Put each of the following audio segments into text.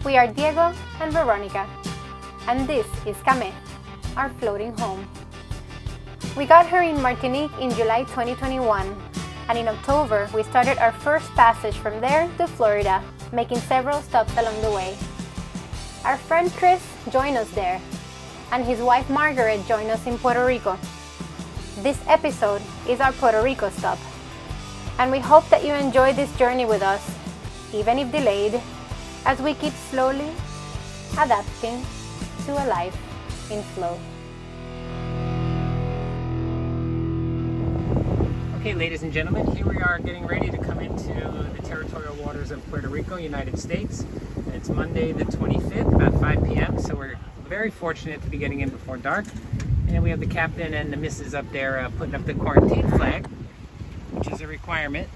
We are Diego and Veronica, and this is Kame, our floating home. We got her in Martinique in July 2021, and in October we started our first passage from there to Florida, making several stops along the way. Our friend Chris joined us there, and his wife Margaret joined us in Puerto Rico. This episode is our Puerto Rico stop, and we hope that you enjoy this journey with us, even if delayed, as we keep slowly adapting to a life in flow. Okay, ladies and gentlemen, here we are getting ready to come into the territorial waters of Puerto Rico, United States. It's Monday the 25th, about 5 p.m., so we're very fortunate to be getting in before dark. And we have the captain and the missus up there putting up the quarantine flag, which is a requirement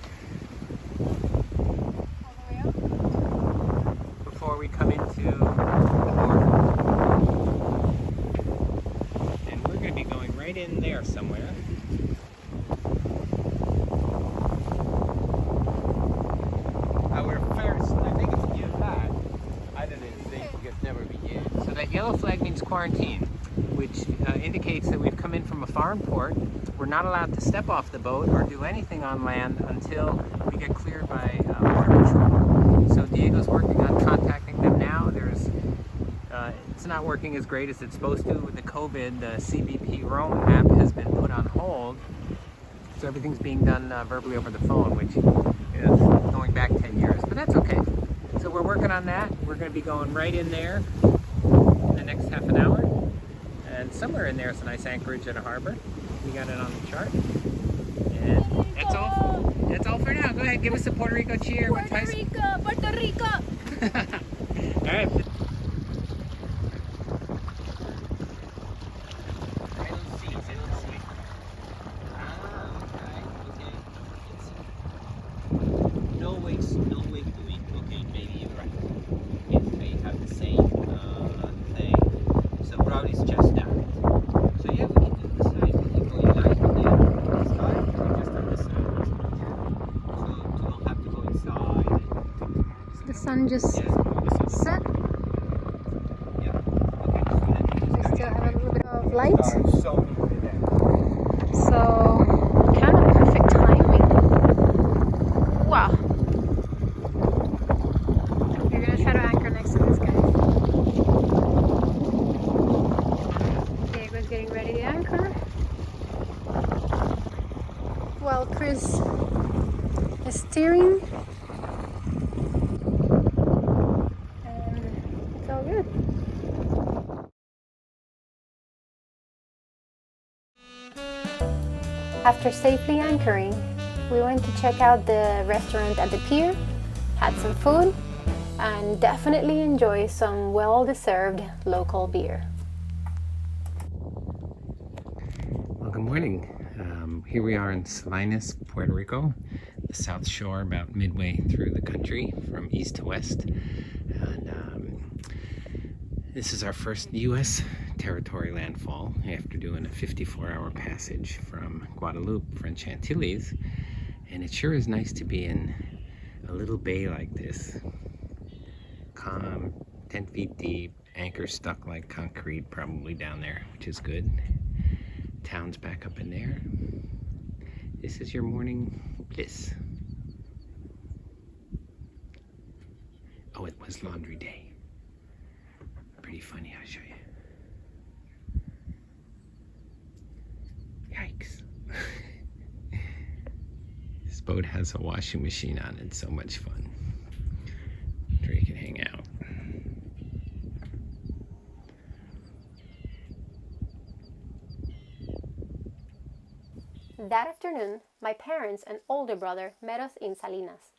before we come into the port. And we're going to be going right in there somewhere. Our first, I think it's year back. I don't think it's never been used. So that yellow flag means quarantine, which indicates that we've come in from a foreign port. We're not allowed to step off the boat or do anything on land until we get cleared by Border Patrol. So Diego's working on contacting them now. It's not working as great as it's supposed to with the COVID. The CBP Rome app has been put on hold. So everything's being done verbally over the phone, which is going back 10 years, but that's okay. So we're working on that. We're going to be going right in there in the next half an hour. And somewhere in there is a nice anchorage at a harbor. We got it on the chart. And that's all. That's all for now. Go ahead, give us a Puerto Rico cheer. Puerto Rico, Puerto Rico. All right. No way doing okay, maybe you're right. If they have the same thing, so probably it's just that. So yeah, we can do the side. We can go in line with the sky, or just on the side. So you don't have to go inside. The sun just set. Yeah. Okay. So then you We just still have a little bit of light, so so kind of perfect timing. Wow. We're gonna try to anchor next to this guy. Diego's getting ready to anchor, while Chris is steering. And it's all good. After safely anchoring, we went to check out the restaurant at the pier, had some food, and definitely enjoy some well-deserved local beer. Well, good morning. Here we are in Salinas, Puerto Rico, the South Shore, about midway through the country from east to west. And this is our first U.S. territory landfall after doing a 54-hour passage from Guadeloupe, French Antilles. And it sure is nice to be in a little bay like this. Calm, 10 feet deep, anchor stuck like concrete probably down there, which is good. Town's back up in there. This is your morning bliss. Oh, it was laundry day. Pretty funny, I'll show you. Yikes. This boat has a washing machine on it. So much fun. Where you can hang out. That afternoon, my parents and older brother met us in Salinas.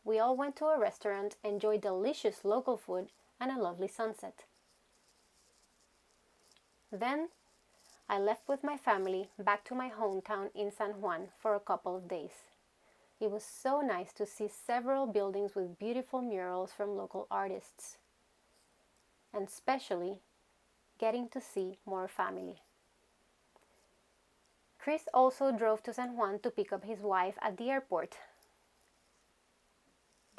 We all went to a restaurant, enjoyed delicious local food, and a lovely sunset. Then, I left with my family back to my hometown in San Juan for a couple of days. It was so nice to see several buildings with beautiful murals from local artists, and especially getting to see more family. Chris also drove to San Juan to pick up his wife at the airport.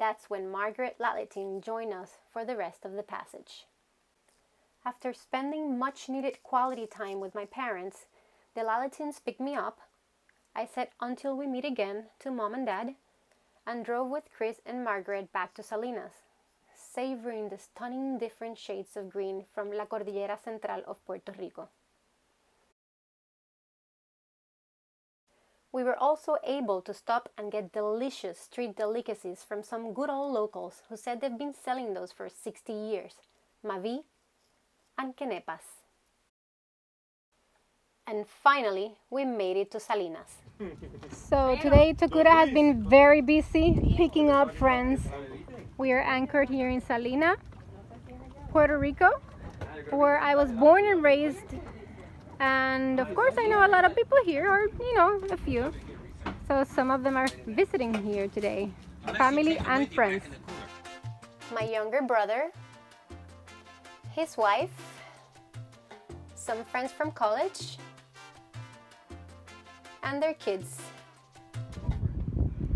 that's when Margaret Lalitin joined us for the rest of the passage. After spending much needed quality time with my parents, the Lalitins picked me up. I said until we meet again to Mom and Dad, and drove with Chris and Margaret back to Salinas, savoring the stunning different shades of green from La Cordillera Central of Puerto Rico. We were also able to stop and get delicious street delicacies from some good old locals who said they've been selling those for 60 years, mavi and quenepas. And finally, we made it to Salinas. So today Tokura has been very busy picking up friends. We are anchored here in Salinas, Puerto Rico, where I was born and raised. And of course I know a lot of people here, or a few. So some of them are visiting here today, family and friends. My younger brother, his wife, some friends from college, and their kids.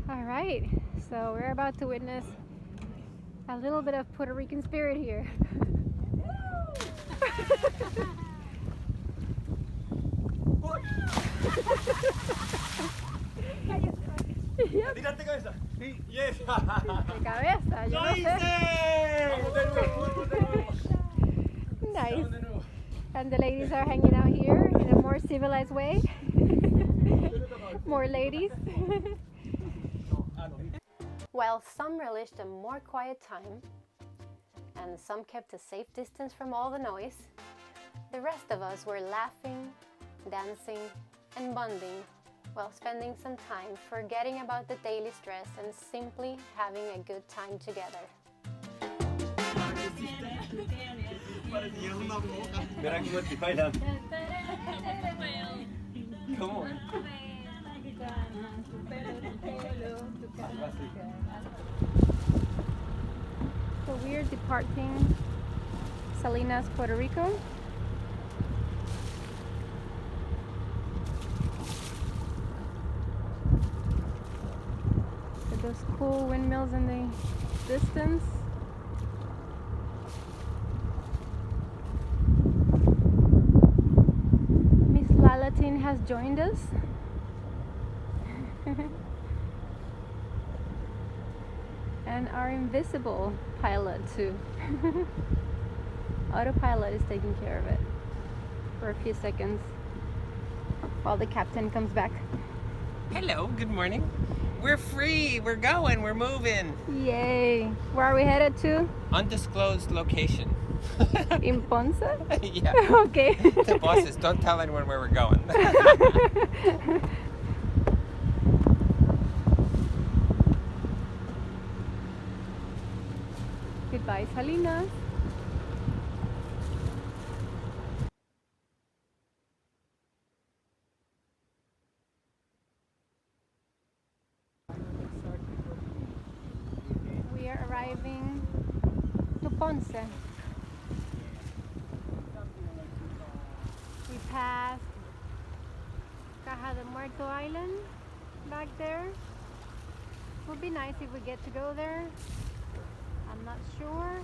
All right, so we're about to witness a little bit of Puerto Rican spirit here. Tírate cabeza. Sí. Yes. De cabeza, yo no sé. Nice. And the ladies are hanging out here in a more civilized way. More ladies. While some relished a more quiet time, and some kept a safe distance from all the noise, the rest of us were laughing, dancing, and bonding while spending some time forgetting about the daily stress and simply having a good time together. Verá cómo te bailan. ¿Cómo? So we're departing Salinas, Puerto Rico. With those cool windmills in the distance. Miss Lalatin has joined us. And our invisible pilot too. Autopilot is taking care of it for a few seconds while the captain comes back. Hello, good morning. We're free, we're going, we're moving. Yay! Where are we headed to? Undisclosed location. In Ponce? Yeah. Okay. The bosses, don't tell anyone where we're going. Goodbye, Salinas. We are arriving to Ponce. We passed Caja de Muerto Island back there. It would be nice if we get to go there. I'm not sure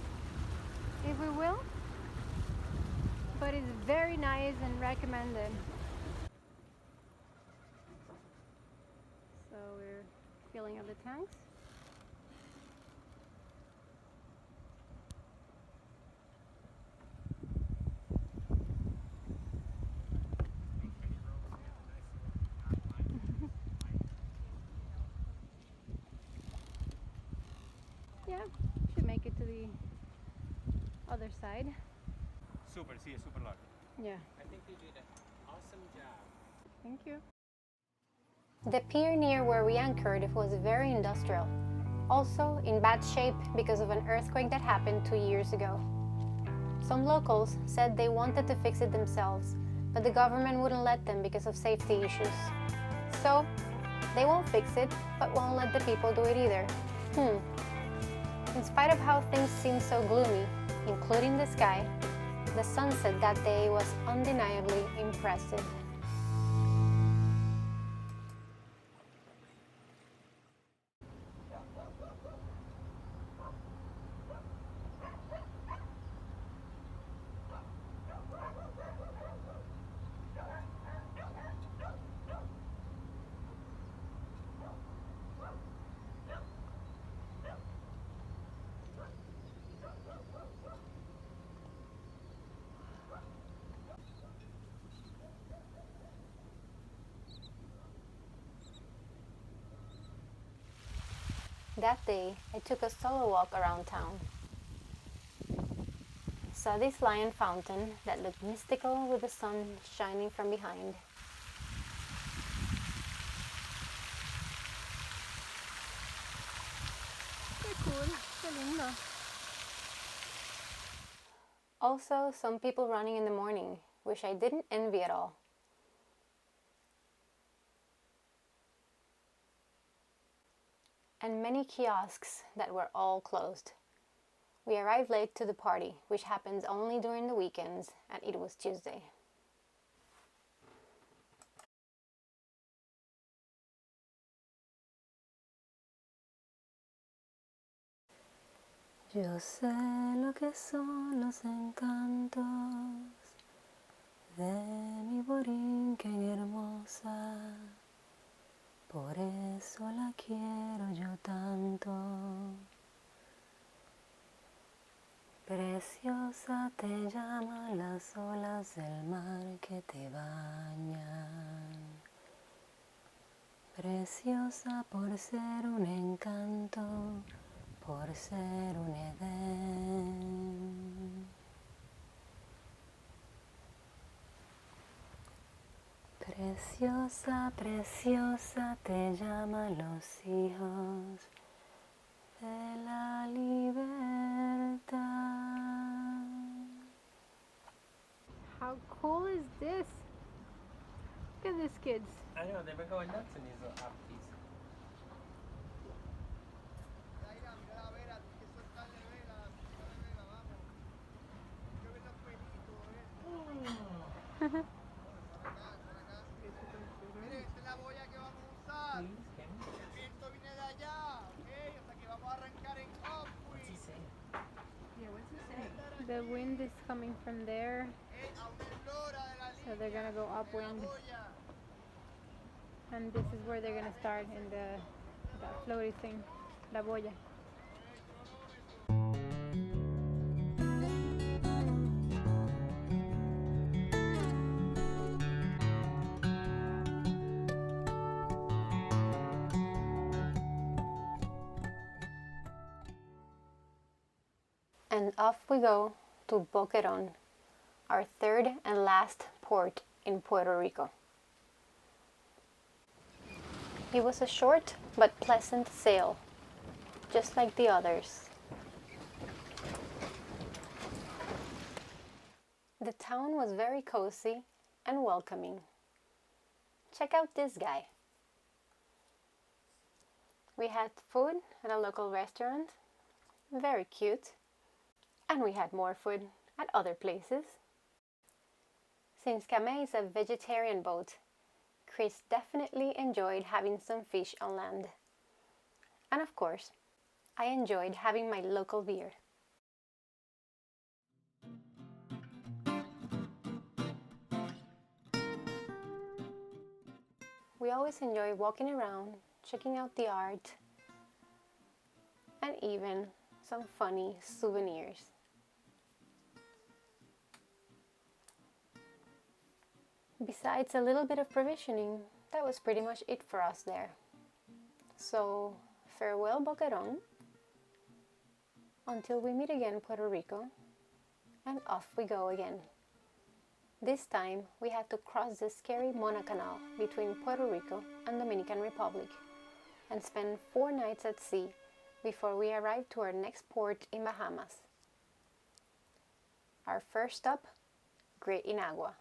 if we will, but it's very nice and recommended. So we're filling up the tanks. Yeah, should make it to the other side. Super, sí, es super largo. Yeah, I think you did an awesome job. thank you. The pier near where we anchored was very industrial, also in bad shape because of an earthquake that happened 2 years ago. Some locals said they wanted to fix it themselves, but the government wouldn't let them because of safety issues. So, they won't fix it, but won't let the people do it either. In spite of how things seemed so gloomy, including the sky, the sunset that day was undeniably impressive. That day, I took a solo walk around town. Saw this lion fountain that looked mystical with the sun shining from behind. Qué cool, qué lindo. Also, some people running in the morning, which I didn't envy at all. And many kiosks that were all closed. We arrived late to the party, which happens only during the weekends, and it was Tuesday. Yo sé lo que son los encantos de mi Borinquen hermosa, por eso la quiero yo tanto. Preciosa te llaman las olas del mar que te bañan. Preciosa por ser un encanto, por ser un Edén. Preciosa, preciosa te llaman los hijos de la libertad. How cool is this? Look at these kids. I know, they've been going nuts in these little appies. Mire, esta es la boya que vamos a usar. El viento viene de allá, ¿ok? O sea que vamos a arrancar en upwind. The wind is coming from there, A una eslora de la so they're gonna go upwind. boya. And this is where they're gonna start in the floaty thing, la boya. And off we go to Boquerón, our third and last port in Puerto Rico. It was a short but pleasant sail, just like the others. The town was very cozy and welcoming. Check out this guy. We had food at a local restaurant, very cute. And we had more food at other places. Since Kame is a vegetarian boat, Chris definitely enjoyed having some fish on land. And of course, I enjoyed having my local beer. We always enjoy walking around, checking out the art, and even some funny souvenirs. Besides a little bit of provisioning, that was pretty much it for us there. So, farewell Boquerón, until we meet again Puerto Rico, and off we go again. This time, we had to cross the scary Mona Canal between Puerto Rico and Dominican Republic, and spend 4 nights at sea before we arrived to our next port in Bahamas. Our first stop, Great Inagua.